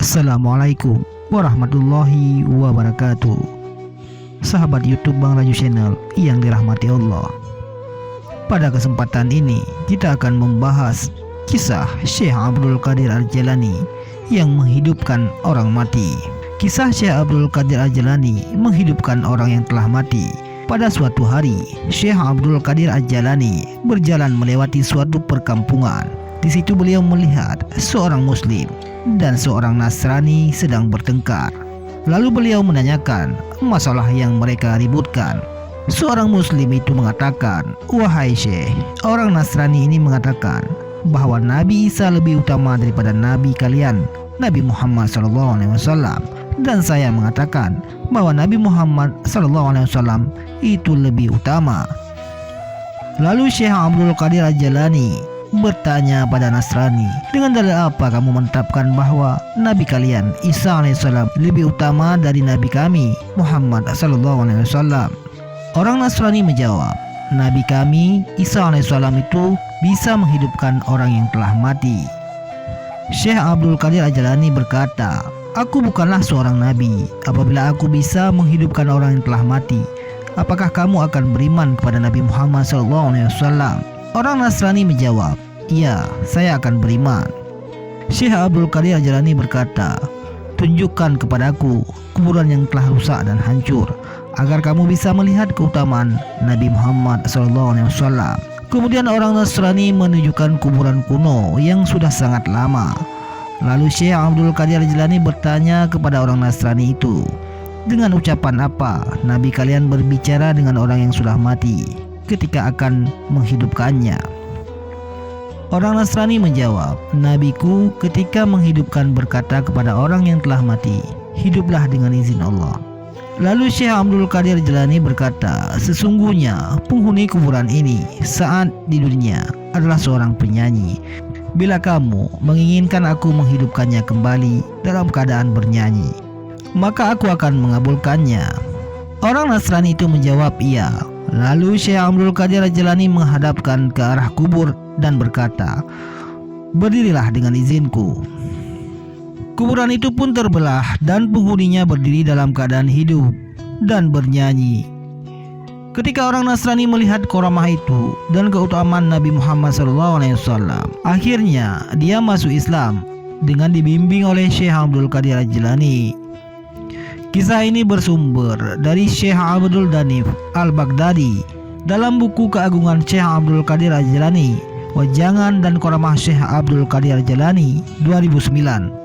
Assalamualaikum warahmatullahi wabarakatuh. Sahabat YouTube Bang Raju Channel yang dirahmati Allah, pada kesempatan ini kita akan membahas kisah Syekh Abdul Qadir Al-Jailani yang menghidupkan orang mati. Kisah Syekh Abdul Qadir Al-Jailani menghidupkan orang yang telah mati. Pada suatu hari, Syekh Abdul Qadir Al-Jailani berjalan melewati suatu perkampungan. Di situ beliau melihat seorang Muslim dan seorang Nasrani sedang bertengkar. Lalu beliau menanyakan masalah yang mereka ributkan. Seorang Muslim itu mengatakan, "Wahai Syekh, orang Nasrani ini mengatakan bahwa Nabi Isa lebih utama daripada Nabi kalian, Nabi Muhammad SAW. Dan saya mengatakan bahwa Nabi Muhammad SAW itu lebih utama." Lalu Syekh Abdul Qadir Al-Jailani bertanya pada Nasrani, "Dengan dalil apa kamu menetapkan bahwa Nabi kalian Isa alaihissalam lebih utama dari Nabi kami Muhammad SAW?" Orang Nasrani menjawab, "Nabi kami Isa alaihissalam itu bisa menghidupkan orang yang telah mati." Syekh Abdul Qadir Al-Jailani berkata, "Aku bukanlah seorang nabi. Apabila aku bisa menghidupkan orang yang telah mati, apakah kamu akan beriman kepada Nabi Muhammad SAW?" Orang Nasrani menjawab, "Iya, saya akan beriman." Syekh Abdul Qadir Al-Jailani berkata, "Tunjukkan kepadaku kuburan yang telah rusak dan hancur, agar kamu bisa melihat keutamaan Nabi Muhammad SAW." Kemudian orang Nasrani menunjukkan kuburan kuno yang sudah sangat lama. Lalu Syekh Abdul Qadir Al-Jailani bertanya kepada orang Nasrani itu, "Dengan ucapan apa Nabi kalian berbicara dengan orang yang sudah mati ketika akan menghidupkannya?" Orang Nasrani menjawab, "Nabiku ketika menghidupkan berkata kepada orang yang telah mati, 'Hiduplah dengan izin Allah.'" Lalu Syekh Abdul Qadir Al-Jailani berkata, "Sesungguhnya penghuni kuburan ini saat di dunia adalah seorang penyanyi. Bila kamu menginginkan aku menghidupkannya kembali dalam keadaan bernyanyi, maka aku akan mengabulkannya." Orang Nasrani itu menjawab, "Iya." Lalu Syekh Abdul Qadir Al-Jailani menghadapkan ke arah kubur dan berkata, "Berdirilah dengan izinku." Kuburan itu pun terbelah dan penghuninya berdiri dalam keadaan hidup dan bernyanyi. Ketika orang Nasrani melihat karamah itu dan keutamaan Nabi Muhammad SAW, akhirnya dia masuk Islam dengan dibimbing oleh Syekh Abdul Qadir Al-Jailani. Kisah ini bersumber dari Syekh Abdul Danif Al-Baghdadi dalam buku Keagungan Syekh Abdul Qadir Al-Jailani, Wajangan dan Karamah Syekh Abdul Qadir Al-Jailani 2009.